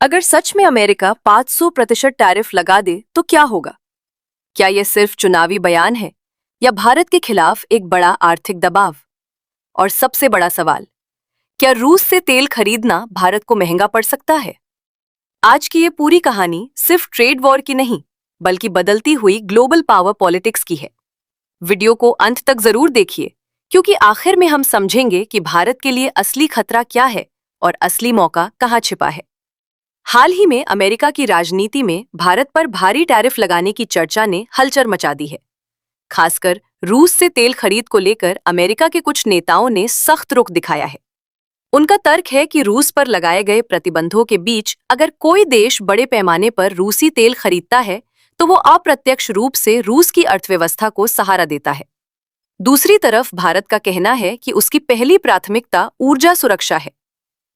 अगर सच में America 500% tariff लगा दे तो क्या होगा? क्या यह सिर्फ चुनावी बयान है या भारत के खिलाफ एक बड़ा आर्थिक दबाव? और सबसे बड़ा सवाल, क्या रूस से तेल खरीदना भारत को महंगा पड़ सकता है? आज की ये पूरी कहानी सिर्फ ट्रेड वॉर की नहीं, बल्कि बदलती हुई ग्लोबल पावर पॉलिटिक्स की है। वीडियो को अंत तक जरूर देखिए, क्योंकि आखिर में हम समझेंगे कि भारत के लिए असली खतरा क्या है और असली मौका कहाँ छिपा है। हाल ही में अमेरिका की राजनीति में भारत पर भारी टैरिफ लगाने की चर्चा ने हलचल मचा दी है। खासकर रूस से तेल खरीद को लेकर अमेरिका के कुछ नेताओं ने सख्त रुख दिखाया है। उनका तर्क है कि रूस पर लगाए गए प्रतिबंधों के बीच अगर कोई देश बड़े पैमाने पर रूसी तेल खरीदता है तो वो अप्रत्यक्ष रूप से रूस की अर्थव्यवस्था को सहारा देता है। दूसरी तरफ भारत का कहना है कि उसकी पहली प्राथमिकता ऊर्जा सुरक्षा है।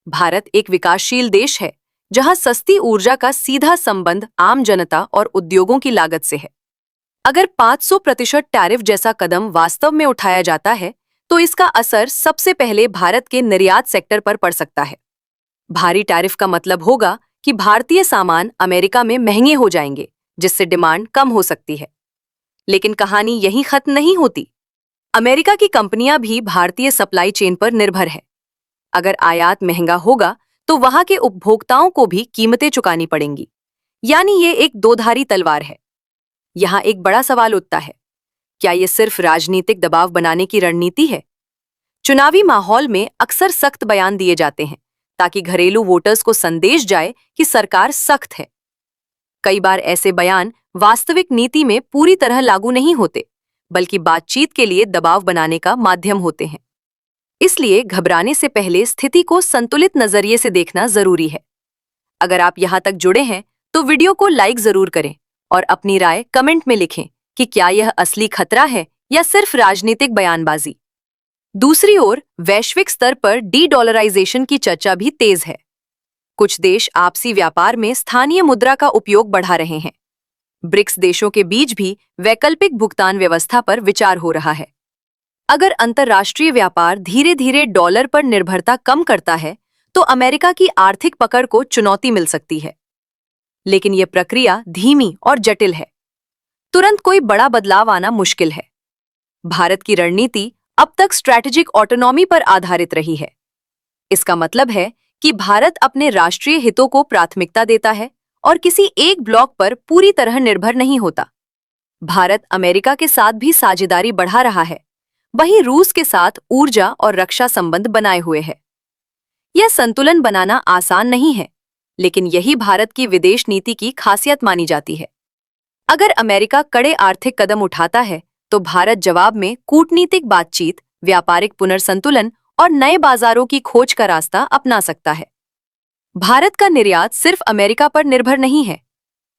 भारत एक विकासशील देश है, जहां सस्ती ऊर्जा का सीधा संबंध आम जनता और उद्योगों की लागत से है। अगर 500% टैरिफ जैसा कदम वास्तव में उठाया जाता है तो इसका असर सबसे पहले भारत के निर्यात सेक्टर पर पड़ सकता है। भारी टैरिफ का मतलब होगा कि भारतीय सामान अमेरिका में महंगे हो जाएंगे, जिससे डिमांड कम हो सकती है। लेकिन कहानी यहीं खत्म नहीं होती। अमेरिका की कंपनियां भी भारतीय सप्लाई चेन पर निर्भर है। अगर आयात महंगा होगा तो वहां के उपभोक्ताओं को भी कीमतें चुकानी पड़ेंगी। यानी ये एक दोधारी तलवार है। यहां एक बड़ा सवाल उठता है, क्या ये सिर्फ राजनीतिक दबाव बनाने की रणनीति है? चुनावी माहौल में अक्सर सख्त बयान दिए जाते हैं ताकि घरेलू वोटर्स को संदेश जाए कि सरकार सख्त है। कई बार ऐसे बयान वास्तविक नीति में पूरी तरह लागू नहीं होते, बल्कि बातचीत के लिए दबाव बनाने का माध्यम होते हैं। इसलिए घबराने से पहले स्थिति को संतुलित नजरिए से देखना जरूरी है। अगर आप यहां तक जुड़े हैं तो वीडियो को लाइक जरूर करें और अपनी राय कमेंट में लिखें कि क्या यह असली खतरा है या सिर्फ राजनीतिक बयानबाजी। दूसरी ओर वैश्विक स्तर पर डी-डॉलराइजेशन की चर्चा भी तेज है। कुछ देश आपसी व्यापार में स्थानीय मुद्रा का उपयोग बढ़ा रहे हैं। ब्रिक्स देशों के बीच भी वैकल्पिक भुगतान व्यवस्था पर विचार हो रहा है। अगर अंतर्राष्ट्रीय व्यापार धीरे धीरे डॉलर पर निर्भरता कम करता है तो अमेरिका की आर्थिक पकड़ को चुनौती मिल सकती है। लेकिन यह प्रक्रिया धीमी और जटिल है। तुरंत कोई बड़ा बदलाव आना मुश्किल है। भारत की रणनीति अब तक स्ट्रैटेजिक ऑटोनॉमी पर आधारित रही है। इसका मतलब है कि भारत अपने राष्ट्रीय हितों को प्राथमिकता देता है और किसी एक ब्लॉक पर पूरी तरह निर्भर नहीं होता। भारत अमेरिका के साथ भी साझेदारी बढ़ा रहा है, वहीं रूस के साथ ऊर्जा और रक्षा संबंध बनाए हुए है। यह संतुलन बनाना आसान नहीं है, लेकिन यही भारत की विदेश नीति की खासियत मानी जाती है। अगर अमेरिका कड़े आर्थिक कदम उठाता है तो भारत जवाब में कूटनीतिक बातचीत, व्यापारिक पुनर्संतुलन और नए बाजारों की खोज का रास्ता अपना सकता है। भारत का निर्यात सिर्फ अमेरिका पर निर्भर नहीं है।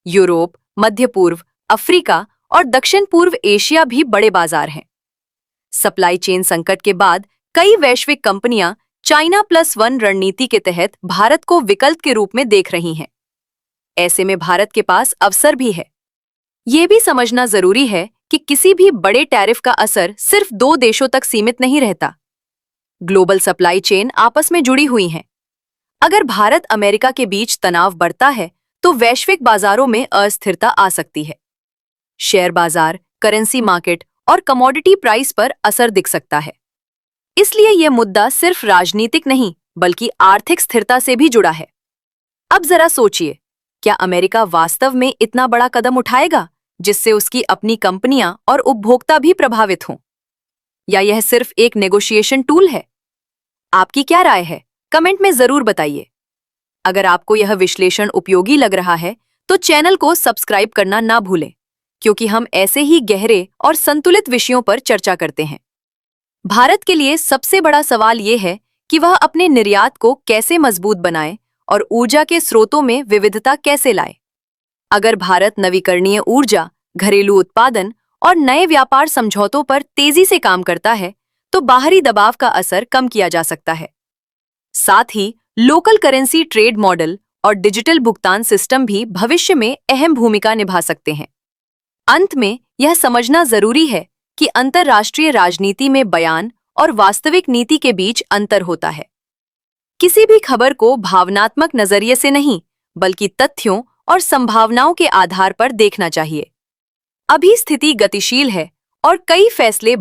यूरोप, मध्य पूर्व, अफ्रीका और दक्षिण पूर्व एशिया भी बड़े बाजार हैं। सप्लाई चेन संकट के बाद कई वैश्विक कंपनियां चाइना +1 रणनीति के तहत भारत को विकल्प के रूप में देख रही हैं। ऐसे में भारत के पास अवसर भी है। ये भी समझना जरूरी है कि किसी भी बड़े टैरिफ का असर सिर्फ 2 देशों तक सीमित नहीं रहता। ग्लोबल सप्लाई चेन आपस में जुड़ी हुई हैं। अगर भारत अमेरिका के बीच तनाव बढ़ता है तो वैश्विक बाजारों में अस्थिरता आ सकती है। शेयर बाजार, करेंसी मार्केट और कमोडिटी प्राइस पर असर दिख सकता है। इसलिए यह मुद्दा सिर्फ राजनीतिक नहीं, बल्कि आर्थिक स्थिरता से भी जुड़ा है। अब जरा सोचिए, क्या अमेरिका वास्तव में इतना बड़ा कदम उठाएगा जिससे उसकी अपनी कंपनियां और उपभोक्ता भी प्रभावित हों? या यह सिर्फ एक नेगोशिएशन टूल है? आपकी क्या राय है? कमेंट में जरूर बताइए। अगर आपको यह विश्लेषण उपयोगी लग रहा है तो चैनल को सब्सक्राइब करना ना भूलें, क्योंकि हम ऐसे ही गहरे और संतुलित विषयों पर चर्चा करते हैं। भारत के लिए सबसे बड़ा सवाल ये है कि वह अपने निर्यात को कैसे मजबूत बनाए और ऊर्जा के स्रोतों में विविधता कैसे लाए। अगर भारत नवीकरणीय ऊर्जा, घरेलू उत्पादन और नए व्यापार समझौतों पर तेजी से काम करता है तो बाहरी दबाव का असर कम किया जा सकता है। साथ ही लोकल करेंसी ट्रेड मॉडल और डिजिटल भुगतान सिस्टम भी भविष्य में अहम भूमिका निभा सकते हैं। अंत में यह समझना जरूरी है कि अंतर्राष्ट्रीय राजनीति में बयान और वास्तविक नीति के बीच अंतर होता है। किसी भी खबर को भावनात्मक नजरिए से नहीं, बल्कि तथ्यों और संभावनाओं के आधार पर देखना चाहिए। अभी स्थिति गतिशील है और कई फैसले